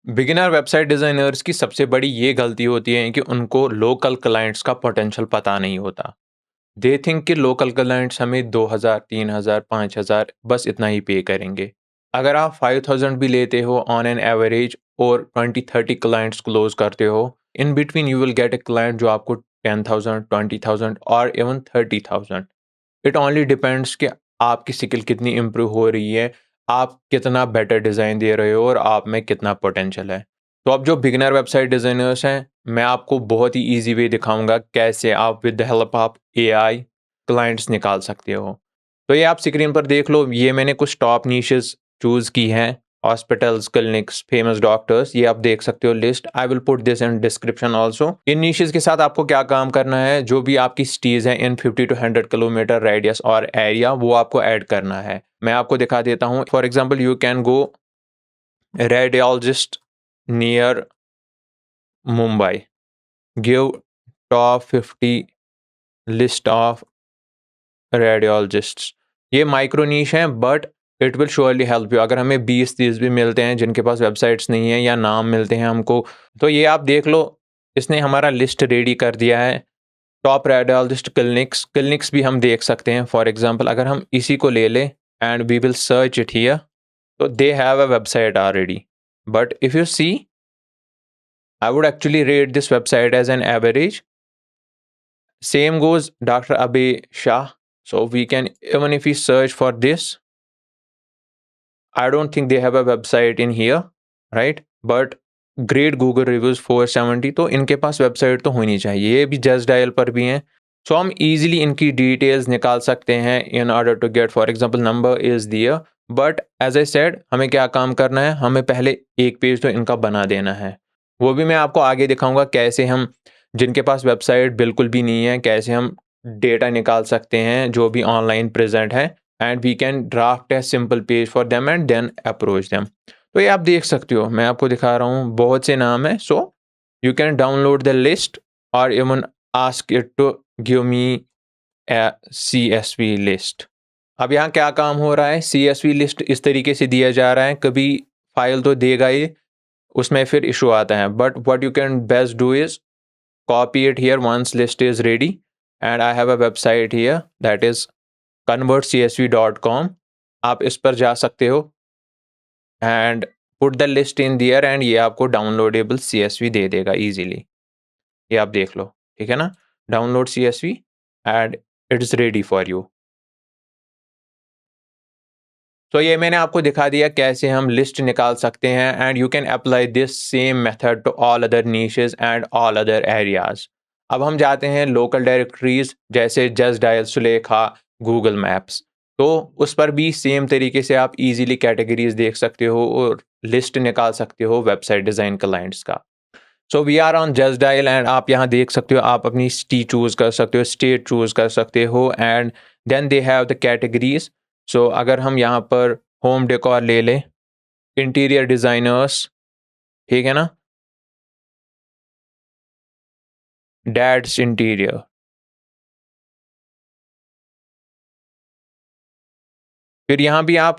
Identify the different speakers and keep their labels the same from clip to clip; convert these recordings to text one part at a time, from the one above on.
Speaker 1: Beginner website designers की सबसे बड़ी ये गलती होती है कि उनको लोकल क्लाइंट्स का पोटेंशियल पता नहीं होता। दे थिंक कि लोकल क्लाइंट्स हमें 2000, 3000, 5000 बस इतना ही पे करेंगे। अगर आप 5000 भी लेते हो ऑन एन एवरेज और 20-30 क्लाइंट्स क्लोज करते हो, in between you will get a client जो आपको 10,000, 20,000 और इवन 30,000। इट ओनली डिपेंड्स कि आपकी स्किल कितनी इम्प्रूव हो रही है, आप कितना बेटर डिज़ाइन दे रहे हो और आप में कितना पोटेंशियल है। तो अब जो बिगिनर वेबसाइट डिज़ाइनर्स हैं, मैं आपको बहुत ही ईज़ी वे दिखाऊँगा कैसे आप with the help of AI clients निकाल सकते हो। तो ये आप स्क्रीन पर देख लो, ये मैंने कुछ टॉप नीशेज़ चूज़ की हैं। हॉस्पिटल्स, क्लिनिक्स, फेमस डॉक्टर्स, ये आप देख सकते हो list. I will put this in description also. इन निशेज़ के साथ आपको क्या काम करना है, जो भी आपकी सिटीज़ हैं इन 50 टू 100 किलोमीटर रेडियस और एरिया, वो आपको ऐड करना है। मैं आपको दिखा देता हूँ। For example you can go radiologist near Mumbai, give top 50 list of radiologists. ये माइक्रो नीश है but it will surely help you. अगर हमें 20-30 भी मिलते हैं जिनके पास वेबसाइट्स नहीं है या नाम मिलते हैं हमको, तो ये आप देख लो, इसने हमारा लिस्ट रेडी कर दिया है। टॉप रेडियोलॉजिस्ट क्लिनिक्स, क्लिनिक्स भी हम देख सकते हैं। फॉर एग्जांपल अगर हम इसी को ले लें and we will search it here, तो they have a website already. But if you see, I would actually rate this website as an average. Same goes Dr. Abhay Shah. So we can, even if we search for this, I don't think they have a website in here, right? But great Google reviews 470, तो इनके पास website तो होनी चाहिए। ये भी just dial पर भी हैं। सो हम इजीली इनकी डिटेल्स निकाल सकते हैं in order to get, for example number is there. But as I said, हमें क्या काम करना है, हमें पहले एक पेज तो इनका बना देना है। वो भी मैं आपको आगे दिखाऊंगा कैसे हम, जिनके पास वेबसाइट बिल्कुल भी नहीं है, कैसे हम डेटा निकाल सकते हैं जो भी ऑनलाइन प्रेजेंट है, and we can draft a simple page for them and then approach them. तो ये आप देख सकते हो, मैं आपको दिखा रहा हूँ, बहुत से नाम है। So you can download the list और even ask it to give me a CSV list. अब यहाँ क्या काम हो रहा है, CSV लिस्ट इस तरीके से दिया जा रहा है, कभी फाइल तो देगा ये, उसमें फिर इशू आता है। But what you can best do is copy it here once list is ready, and I have a website here that is convertcsv.com। आप इस पर जा सकते हो and put the list in there, and ये आपको डाउनलोडेबल CSV दे देगा easily. ये आप देख लो, ठीक है ना, download CSV and it is ready for you. तो ये मैंने आपको दिखा दिया कैसे हम लिस्ट निकाल सकते हैं, and you can apply this same method to all other niches and all other areas. अब हम जाते हैं लोकल डायरेक्टरीज, जैसे जस्ट डायल, सुलेखा, गूगल मैप्स। तो उस पर भी सेम तरीके से आप इजीली कैटेगरीज देख सकते हो और लिस्ट निकाल सकते हो वेबसाइट डिज़ाइन क्लाइंट्स का। So we are on Just Dial, and आप यहाँ देख सकते हो, आप अपनी सिटी चूज़ कर सकते हो, स्टेट चूज़ कर सकते हो, and then they have the categories. So अगर हम यहाँ पर होम डेकोर ले लें, इंटीरियर डिज़ाइनर्स, ठीक है ना, डैड्स इंटीरियर, फिर यहाँ भी आप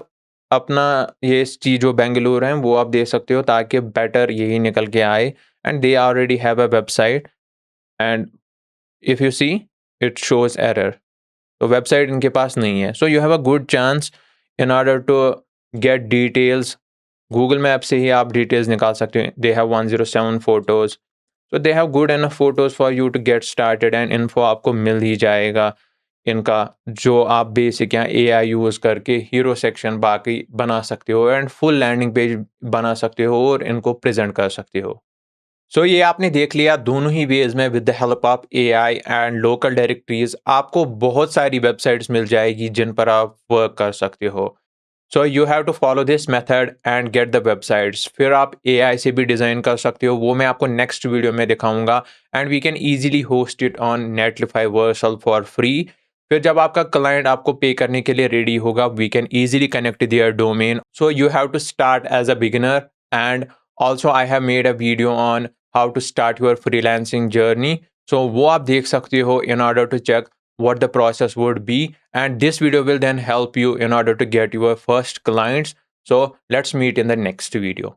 Speaker 1: अपना ये चीज़ जो बेंगलुरु है वो आप दे सकते हो, ताकि बेटर यही निकल के आए। And they already have a website, and if you see, it shows error. तो वेबसाइट इनके पास नहीं है। So you have a good chance in order to get details. Google map से ही आप डिटेल्स निकाल सकते हैं। They have 107 photos, so they have good enough photos for you to get started, and info आपको मिल ही जाएगा इनका, जो आप बेसिक यहाँ AI यूज़ करके हीरो सेक्शन बाकी बना सकते हो, एंड फुल लैंडिंग पेज बना सकते हो और इनको प्रेजेंट कर सकते हो। सो ये आपने देख लिया, दोनों ही वेज में with the help of AI and local directories आपको बहुत सारी वेबसाइट्स मिल जाएगी जिन पर आप वर्क कर सकते हो। So you have to follow this method and get the websites. फिर आप AI से भी डिज़ाइन कर सकते हो, वो मैं आपको नेक्स्ट वीडियो में दिखाऊंगा। And we can easily host it on Netlify Vercel for free. फिर जब आपका क्लाइंट आपको पे करने के लिए रेडी होगा, we can easily connect their domain. So you have to start as a beginner, and also I have made a video on how to start your freelancing journey. So वो आप देख सकते हो in order to check what the process would be, and this video will then help you in order to get your first clients. So let's meet in the next video.